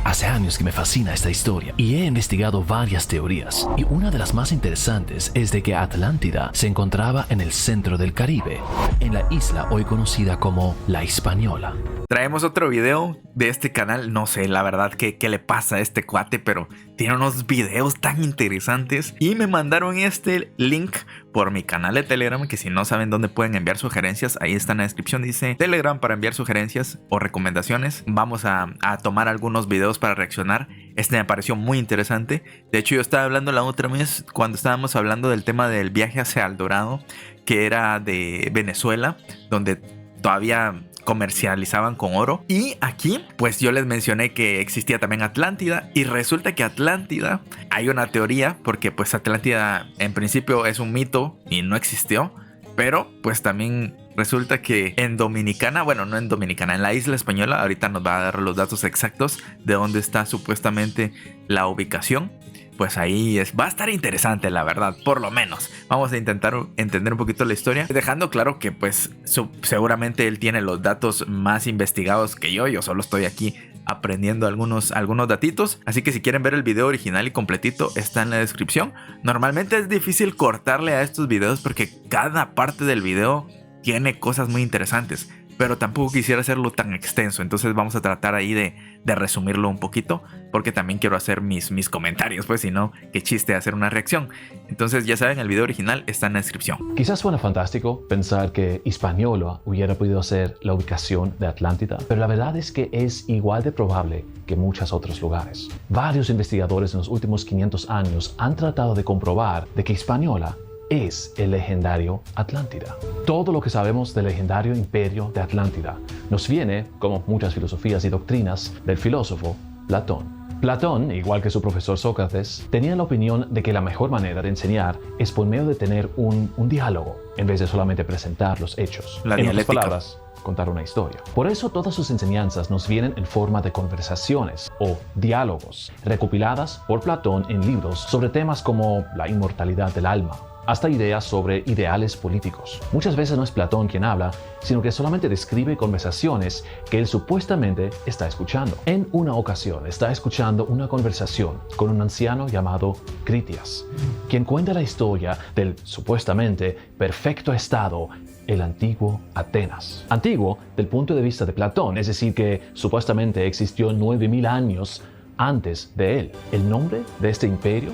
Hace años que me fascina esta historia y he investigado varias teorías, y una de las más interesantes es de que Atlántida se encontraba en el centro del Caribe, en la isla hoy conocida como La Hispaniola. Traemos otro video de este canal, no sé la verdad qué le pasa a este cuate, pero tiene unos videos tan interesantes y me mandaron este link por mi canal de Telegram, que si no saben dónde pueden enviar sugerencias, ahí está en la descripción, dice Telegram para enviar sugerencias o recomendaciones. Vamos a tomar algunos videos para reaccionar. Este me pareció muy interesante. De hecho, yo estaba hablando la otra vez cuando estábamos hablando del tema del viaje hacia El Dorado, que era de Venezuela, donde todavía comercializaban con oro. Y aquí pues yo les mencioné que existía también Atlántida, y resulta que Atlántida, hay una teoría, porque pues Atlántida en principio es un mito y no existió, pero pues también resulta que en Dominicana, bueno, no en Dominicana, en la isla española, ahorita nos va a dar los datos exactos de dónde está supuestamente la ubicación. Pues ahí va a estar interesante, la verdad, por lo menos. Vamos a intentar entender un poquito la historia, dejando claro que pues seguramente él tiene los datos más investigados que yo solo estoy aquí aprendiendo algunos datitos. Así que si quieren ver el video original y completito, está en la descripción. Normalmente es difícil cortarle a estos videos porque cada parte del video tiene cosas muy interesantes, pero tampoco quisiera hacerlo tan extenso, entonces vamos a tratar ahí de resumirlo un poquito, porque también quiero hacer mis comentarios, pues si no, qué chiste hacer una reacción. Entonces ya saben, el video original está en la descripción. Quizás suena fantástico pensar que Hispaniola hubiera podido ser la ubicación de Atlántida, pero la verdad es que es igual de probable que muchos otros lugares. Varios investigadores en los últimos 500 años han tratado de comprobar de que Hispaniola es el legendario Atlántida. Todo lo que sabemos del legendario imperio de Atlántida nos viene, como muchas filosofías y doctrinas, del filósofo Platón. Platón, igual que su profesor Sócrates, tenía la opinión de que la mejor manera de enseñar es por medio de tener un diálogo, en vez de solamente presentar los hechos. La en dialéctica. otras palabras, contar una historia. Por eso todas sus enseñanzas nos vienen en forma de conversaciones o diálogos, recopiladas por Platón en libros sobre temas como la inmortalidad del alma, hasta ideas sobre ideales políticos. Muchas veces no es Platón quien habla, sino que solamente describe conversaciones que él supuestamente está escuchando. En una ocasión está escuchando una conversación con un anciano llamado Critias, quien cuenta la historia del supuestamente perfecto estado, el antiguo Atenas. Antiguo del punto de vista de Platón, es decir, que supuestamente existió 9000 años antes de él. El nombre de este imperio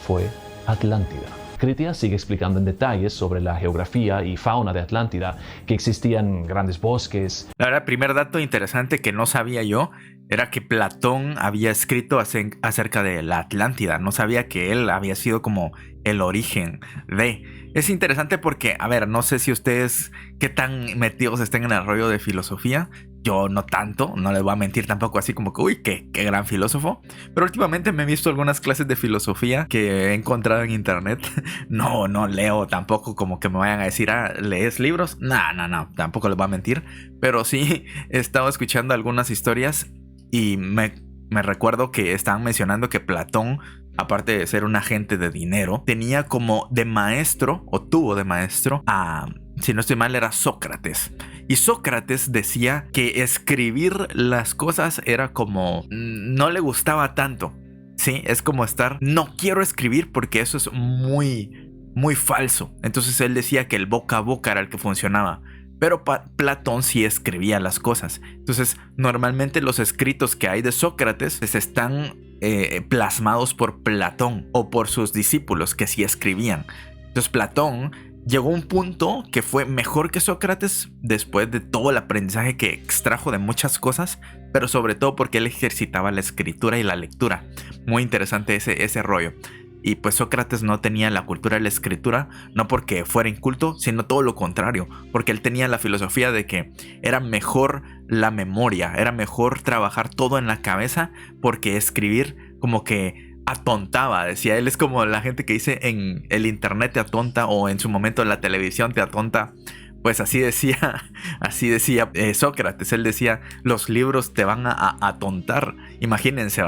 fue Atlántida. Critias sigue explicando en detalles sobre la geografía y fauna de Atlántida, que existían grandes bosques. Ahora, el primer dato interesante que no sabía yo era que Platón había escrito acerca de la Atlántida. No sabía que él había sido como el origen de... Es interesante porque, a ver, no sé si ustedes qué tan metidos estén en el rollo de filosofía. Yo no tanto, no les voy a mentir tampoco así como que, uy, qué gran filósofo. Pero últimamente me he visto algunas clases de filosofía que he encontrado en internet. No leo tampoco como que me vayan a decir, ¿lees libros? No, tampoco les voy a mentir. Pero sí he estado escuchando algunas historias y me recuerdo que estaban mencionando que Platón, aparte de ser un agente de dinero, tenía como de maestro, o tuvo de maestro, si no estoy mal, era Sócrates. Y Sócrates decía que escribir las cosas era como... no le gustaba tanto. Sí, es como no quiero escribir porque eso es muy, muy falso. Entonces él decía que el boca a boca era el que funcionaba. Pero Platón sí escribía las cosas. Entonces normalmente los escritos que hay de Sócrates están plasmados por Platón o por sus discípulos que sí escribían. Entonces Platón llegó a un punto que fue mejor que Sócrates después de todo el aprendizaje que extrajo de muchas cosas, pero sobre todo porque él ejercitaba la escritura y la lectura. Muy interesante ese rollo. Y pues Sócrates no tenía la cultura de la escritura, no porque fuera inculto, sino todo lo contrario, porque él tenía la filosofía de que era mejor la memoria, era mejor trabajar todo en la cabeza, porque escribir como que atontaba, decía él. Es como la gente que dice en el internet te atonta, o en su momento la televisión te atonta. Pues así decía Sócrates. Él decía, los libros te van a atontar. Imagínense,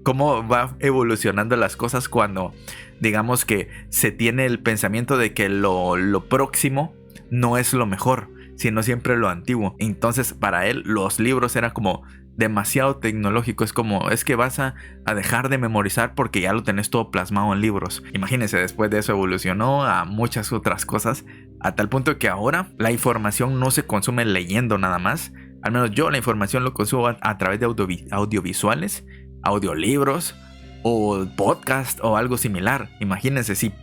cómo va evolucionando las cosas cuando, digamos que se tiene el pensamiento de que lo próximo no es lo mejor, sino siempre lo antiguo. Entonces para él los libros eran como demasiado tecnológico. Es como, es que vas a dejar de memorizar porque ya lo tenés todo plasmado en libros. Imagínense, después de eso evolucionó a muchas otras cosas, a tal punto que ahora la información no se consume leyendo nada más. Al menos yo la información lo consumo a través de audiovisuales, audiolibros o podcast o algo similar. Imagínense si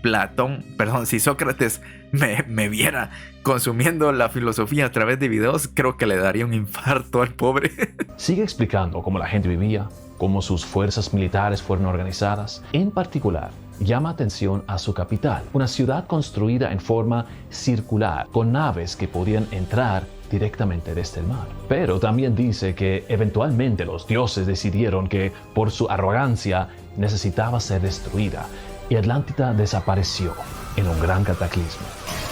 si Sócrates me viera consumiendo la filosofía a través de videos, creo que le daría un infarto al pobre. Sigue explicando cómo la gente vivía, cómo sus fuerzas militares fueron organizadas. En particular, llama atención a su capital, una ciudad construida en forma circular, con naves que podían entrar directamente desde el mar. Pero también dice que eventualmente los dioses decidieron que por su arrogancia necesitaba ser destruida y Atlántida desapareció en un gran cataclismo.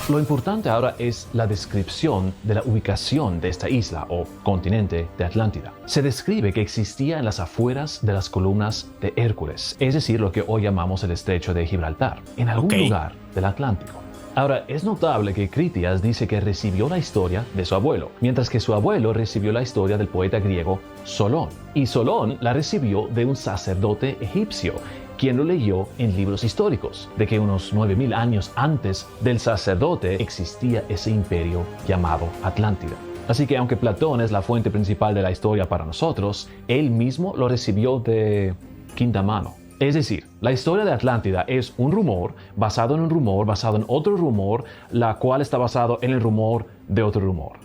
Lo importante ahora es la descripción de la ubicación de esta isla o continente de Atlántida. Se describe que existía en las afueras de las columnas de Hércules, es decir, lo que hoy llamamos el estrecho de Gibraltar, en algún lugar del Atlántico. Ahora, es notable que Critias dice que recibió la historia de su abuelo, mientras que su abuelo recibió la historia del poeta griego Solón. Y Solón la recibió de un sacerdote egipcio, quien lo leyó en libros históricos, de que unos 9000 años antes del sacerdote existía ese imperio llamado Atlántida. Así que aunque Platón es la fuente principal de la historia para nosotros, él mismo lo recibió de quinta mano. Es decir, la historia de Atlántida es un rumor basado en un rumor, basado en otro rumor, la cual está basado en el rumor de otro rumor.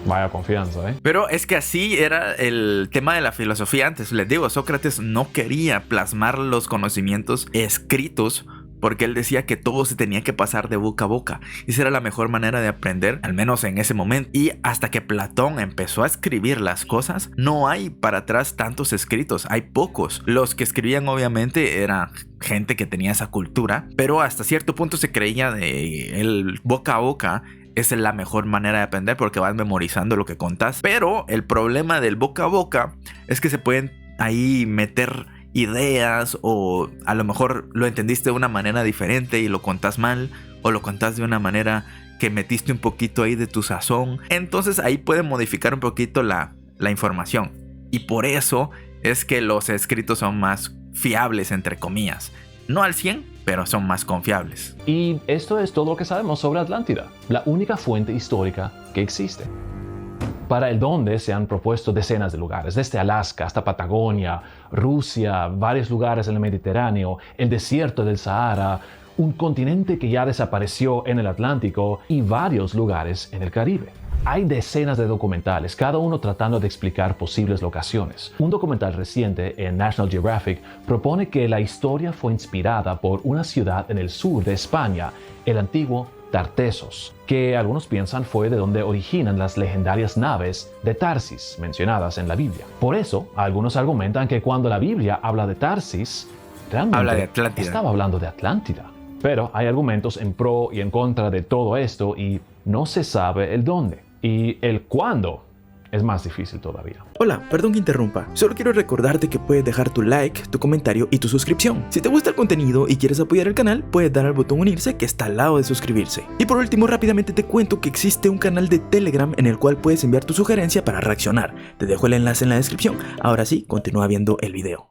Vaya confianza, ¿eh? Pero es que así era el tema de la filosofía antes. Les digo, Sócrates no quería plasmar los conocimientos escritos porque él decía que todo se tenía que pasar de boca a boca. Esa era la mejor manera de aprender, al menos en ese momento. Y hasta que Platón empezó a escribir las cosas, no hay para atrás tantos escritos, hay pocos. Los que escribían obviamente eran gente que tenía esa cultura, pero hasta cierto punto se creía de el boca a boca. Esa es la mejor manera de aprender porque vas memorizando lo que contás. Pero el problema del boca a boca es que se pueden ahí meter ideas, o a lo mejor lo entendiste de una manera diferente y lo contás mal, o lo contás de una manera que metiste un poquito ahí de tu sazón. Entonces ahí puede modificar un poquito la información, y por eso es que los escritos son más fiables, entre comillas. No al 100, pero son más confiables. Y esto es todo lo que sabemos sobre Atlántida, la única fuente histórica que existe. Para el dónde se han propuesto decenas de lugares, desde Alaska hasta Patagonia, Rusia, varios lugares en el Mediterráneo, el desierto del Sahara, un continente que ya desapareció en el Atlántico y varios lugares en el Caribe. Hay decenas de documentales, cada uno tratando de explicar posibles locaciones. Un documental reciente en National Geographic propone que la historia fue inspirada por una ciudad en el sur de España, el antiguo Tartessos, que algunos piensan fue de donde originan las legendarias naves de Tarsis mencionadas en la Biblia. Por eso, algunos argumentan que cuando la Biblia habla de Tarsis, realmente habla de Atlántida. Estaba hablando de Atlántida. Pero hay argumentos en pro y en contra de todo esto y no se sabe el dónde. Y el cuándo es más difícil todavía. Hola, perdón que interrumpa. Solo quiero recordarte que puedes dejar tu like, tu comentario y tu suscripción. Si te gusta el contenido y quieres apoyar el canal, puedes dar al botón unirse que está al lado de suscribirse. Y por último, rápidamente te cuento que existe un canal de Telegram en el cual puedes enviar tu sugerencia para reaccionar. Te dejo el enlace en la descripción. Ahora sí, continúa viendo el video.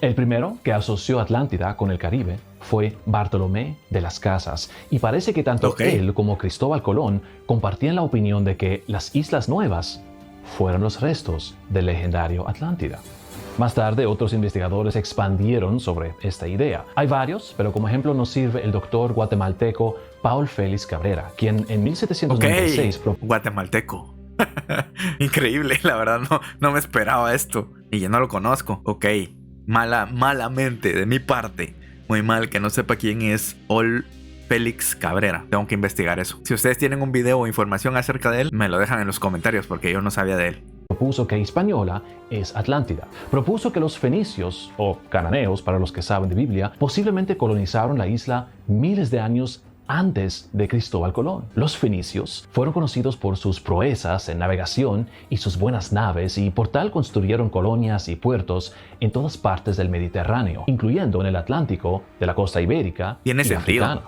El primero que asoció Atlántida con el Caribe fue Bartolomé de las Casas, y parece que tanto él como Cristóbal Colón compartían la opinión de que las Islas Nuevas fueron los restos del legendario Atlántida. Más tarde, otros investigadores expandieron sobre esta idea. Hay varios, pero como ejemplo nos sirve el doctor guatemalteco Paul Félix Cabrera, quien en 1796... Guatemalteco. Increíble, la verdad no me esperaba esto. Y yo no lo conozco. Ok, malamente de mi parte. Muy mal que no sepa quién es Paul Félix Cabrera. Tengo que investigar eso. Si ustedes tienen un video o información acerca de él, me lo dejan en los comentarios porque yo no sabía de él. Propuso que Hispaniola es Atlántida. Propuso que los fenicios, o cananeos para los que saben de Biblia, posiblemente colonizaron la isla miles de años antes de Cristóbal Colón. Los fenicios fueron conocidos por sus proezas en navegación y sus buenas naves, y por tal construyeron colonias y puertos en todas partes del Mediterráneo, incluyendo en el Atlántico, de la costa ibérica y africana.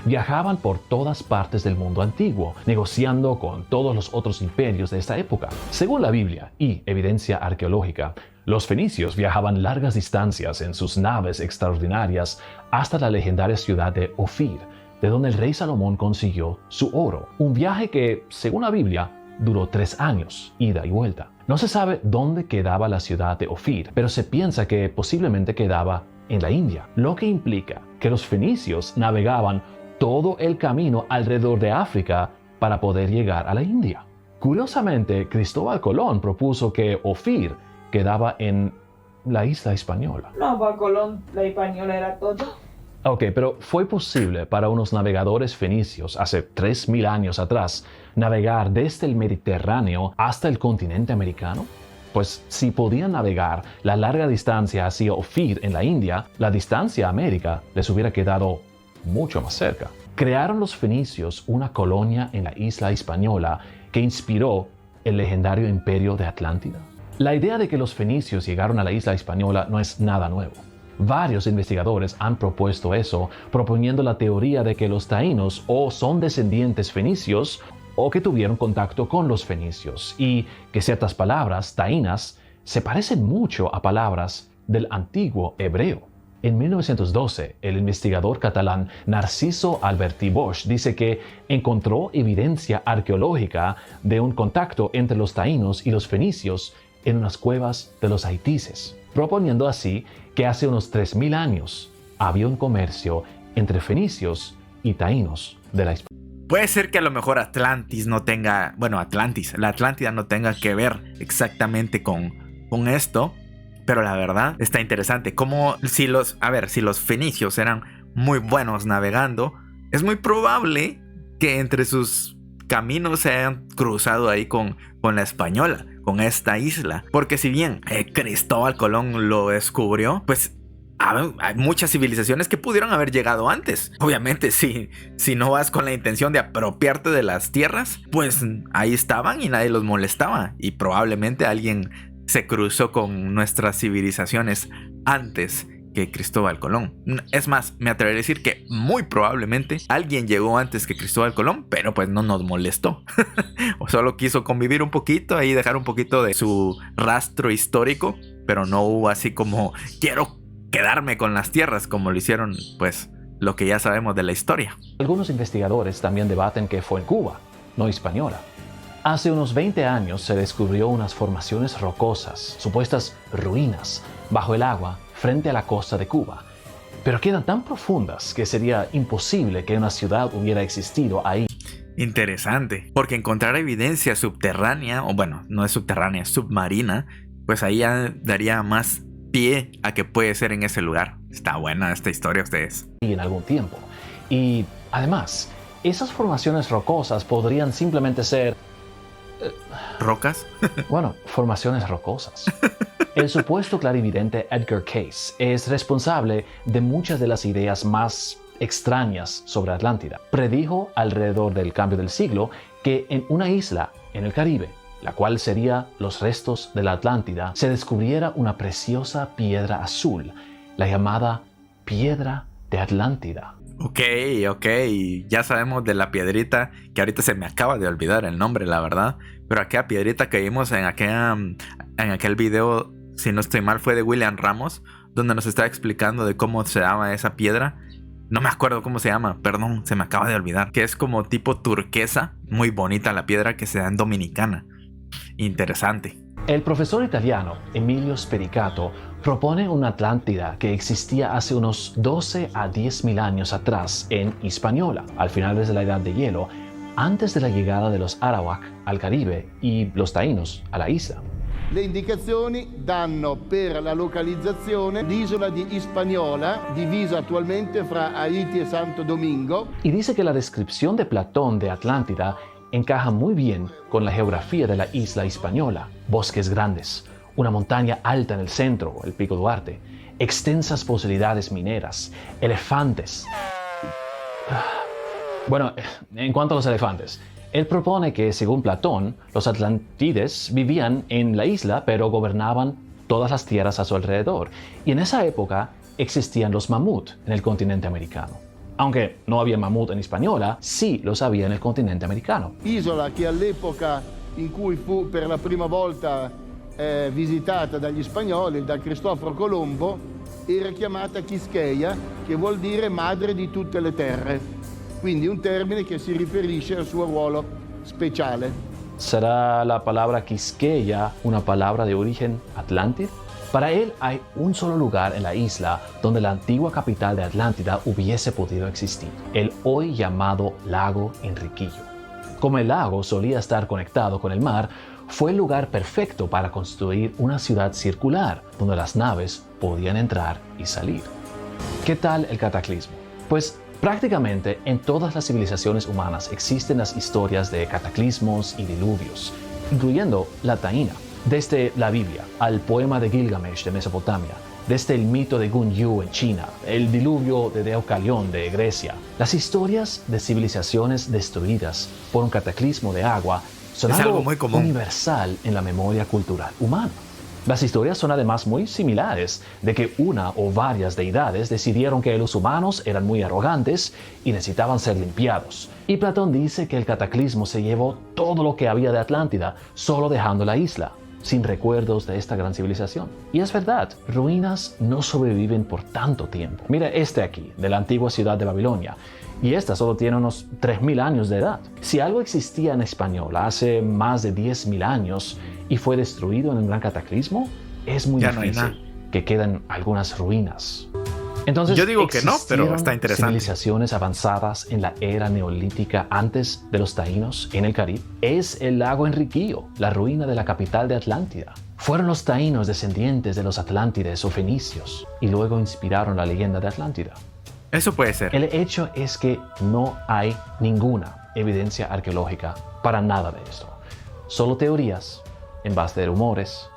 Viajaban por todas partes del mundo antiguo, negociando con todos los otros imperios de esta época. Según la Biblia y evidencia arqueológica, los fenicios viajaban largas distancias en sus naves extraordinarias hasta la legendaria ciudad de Ofir, de donde el rey Salomón consiguió su oro. Un viaje que, según la Biblia, duró 3 años, ida y vuelta. No se sabe dónde quedaba la ciudad de Ofir, pero se piensa que posiblemente quedaba en la India, lo que implica que los fenicios navegaban todo el camino alrededor de África para poder llegar a la India. Curiosamente, Cristóbal Colón propuso que Ofir quedaba en la isla española. No, para Colón la española era todo. Ok, pero ¿fue posible para unos navegadores fenicios hace 3000 años atrás navegar desde el Mediterráneo hasta el continente americano? Pues si podían navegar la larga distancia hacia Ofir en la India, la distancia a América les hubiera quedado mucho más cerca. Crearon los fenicios una colonia en la isla española que inspiró el legendario imperio de Atlántida. La idea de que los fenicios llegaron a la isla española no es nada nuevo. Varios investigadores han propuesto eso, proponiendo la teoría de que los taínos o son descendientes fenicios o que tuvieron contacto con los fenicios y que ciertas palabras taínas se parecen mucho a palabras del antiguo hebreo. En 1912, el investigador catalán Narciso Albertí Bosch dice que encontró evidencia arqueológica de un contacto entre los taínos y los fenicios en unas cuevas de los haitises, proponiendo así que hace unos 3000 años había un comercio entre fenicios y taínos de la Hispania. Puede ser que a lo mejor Atlantis no tenga, bueno, la Atlántida no tenga que ver exactamente con esto, pero la verdad está interesante. Como si los fenicios eran muy buenos navegando, es muy probable que entre sus caminos se hayan cruzado ahí con la española, con esta isla. Porque si bien Cristóbal Colón lo descubrió, pues hay muchas civilizaciones que pudieron haber llegado antes. Obviamente, si no vas con la intención de apropiarte de las tierras, pues ahí estaban y nadie los molestaba. Y probablemente alguien se cruzó con nuestras civilizaciones antes que Cristóbal Colón. Es más, me atrevería a decir que muy probablemente alguien llegó antes que Cristóbal Colón, pero pues no nos molestó. O solo quiso convivir un poquito y dejar un poquito de su rastro histórico, pero no hubo así como quiero quedarme con las tierras, como lo hicieron pues lo que ya sabemos de la historia. Algunos investigadores también debaten que fue en Cuba, no Hispaniola. Hace unos 20 años se descubrió unas formaciones rocosas, supuestas ruinas, bajo el agua frente a la costa de Cuba. Pero quedan tan profundas que sería imposible que una ciudad hubiera existido ahí. Interesante, porque encontrar evidencia subterránea, o bueno, no es subterránea, es submarina, pues ahí ya daría más pie a que puede ser en ese lugar. Está buena esta historia, ustedes. Y en algún tiempo. Y además, esas formaciones rocosas podrían simplemente ser ¿rocas? Bueno, formaciones rocosas. El supuesto clarividente Edgar Cayce es responsable de muchas de las ideas más extrañas sobre Atlántida. Predijo alrededor del cambio del siglo que en una isla en el Caribe, la cual sería los restos de la Atlántida, se descubriera una preciosa piedra azul, la llamada Piedra de Atlántida. Ok, ya sabemos de la piedrita, que ahorita se me acaba de olvidar el nombre, la verdad. Pero aquella piedrita que vimos en aquel video, si no estoy mal, fue de William Ramos, donde nos estaba explicando de cómo se llama esa piedra. No me acuerdo cómo se llama, perdón, se me acaba de olvidar. Que es como tipo turquesa, muy bonita la piedra que se da en Dominicana. Interesante. El profesor italiano Emilio Spericato propone una Atlántida que existía hace unos 12 a 10.000 años atrás en Hispaniola, al final de la Edad de Hielo, antes de la llegada de los Arawak al Caribe y los taínos a la isla. Le indicazioni danno per la localizzazione l'isola di Hispaniola, divisa attualmente fra Haiti e Santo Domingo. Y dice que la descripción de Platón de Atlántida encaja muy bien con la geografía de la isla Hispaniola. Bosques grandes, una montaña alta en el centro, el Pico Duarte, extensas posibilidades mineras, elefantes. Bueno, en cuanto a los elefantes, él propone que, según Platón, los atlantides vivían en la isla, pero gobernaban todas las tierras a su alrededor. Y en esa época existían los mamut en el continente americano. Aunque no había mamut en Hispaniola, sí los había en el continente americano. Isola che all'epoca in cui fu per la prima volta visitata dagli spagnoli, da Cristoforo Colombo, era chiamata Quisqueya, che vuol dire madre di tutte le terre. Quindi un termine che si riferisce al suo ruolo speciale. ¿Será la palabra Quisqueya una palabra de origen atlántida? Para él hay un solo lugar en la isla donde la antigua capital de Atlántida hubiese podido existir, el hoy llamado Lago Enriquillo. Como el lago solía estar conectado con el mar, fue el lugar perfecto para construir una ciudad circular donde las naves podían entrar y salir. ¿Qué tal el cataclismo? Pues prácticamente en todas las civilizaciones humanas existen las historias de cataclismos y diluvios, incluyendo la taína. Desde la Biblia al poema de Gilgamesh de Mesopotamia, desde el mito de Gun Yu en China, el diluvio de Deucalión de Grecia, las historias de civilizaciones destruidas por un cataclismo de agua son algo muy común, universal en la memoria cultural humana. Las historias son además muy similares, de que una o varias deidades decidieron que los humanos eran muy arrogantes y necesitaban ser limpiados. Y Platón dice que el cataclismo se llevó todo lo que había de Atlántida, solo dejando la isla, sin recuerdos de esta gran civilización. Y es verdad, ruinas no sobreviven por tanto tiempo. Mira este aquí, de la antigua ciudad de Babilonia, y esta solo tiene unos 3.000 años de edad. Si algo existía en Española hace más de 10.000 años y fue destruido en un gran cataclismo, es muy difícil que queden algunas ruinas. Entonces, yo digo que no, pero está interesante. Civilizaciones avanzadas en la era neolítica antes de los taínos en el Caribe. Es el lago Enriquillo, la ruina de la capital de Atlántida. Fueron los taínos descendientes de los atlántides o fenicios y luego inspiraron la leyenda de Atlántida. Eso puede ser. El hecho es que no hay ninguna evidencia arqueológica para nada de esto. Solo teorías en base de rumores,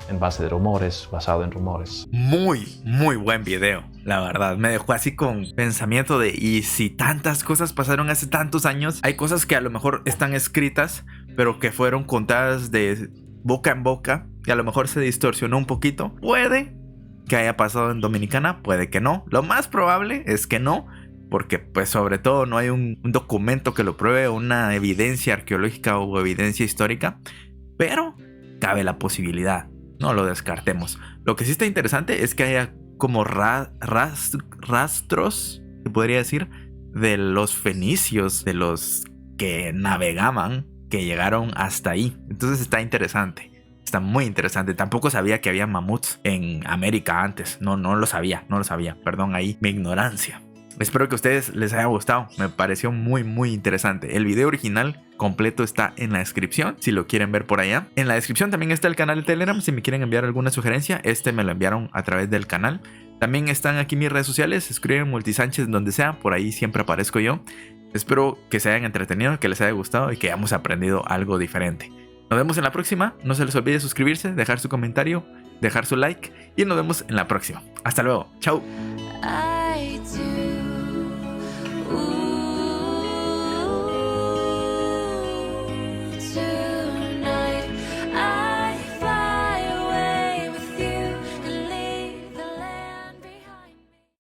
basado en rumores. Muy buen video, la verdad. Me dejó así con pensamiento de, ¿y si tantas cosas pasaron hace tantos años? Hay cosas que a lo mejor están escritas, pero que fueron contadas de boca en boca y a lo mejor se distorsionó un poquito. Puede que haya pasado en Dominicana, puede que no. Lo más probable es que no, porque pues sobre todo no hay un documento que lo pruebe, una evidencia arqueológica o evidencia histórica, pero cabe la posibilidad, no lo descartemos. Lo que sí está interesante es que haya como rastros, se podría decir, de los fenicios, de los que navegaban, que llegaron hasta ahí. Entonces está interesante. Está muy interesante. Tampoco sabía que había mamuts en América antes. No lo sabía. Perdón ahí mi ignorancia. Espero que a ustedes les haya gustado. Me pareció muy interesante. El video original completo está en la descripción, si lo quieren ver por allá. En la descripción también está el canal de Telegram, si me quieren enviar alguna sugerencia. Me lo enviaron a través del canal. También están aquí mis redes sociales. Escriben Multisánchez donde sea, por ahí siempre aparezco yo. Espero que se hayan entretenido, que les haya gustado y que hayamos aprendido algo diferente. Nos vemos en la próxima. No se les olvide suscribirse, dejar su comentario, dejar su like y nos vemos en la próxima. Hasta luego. Chao. Ooh.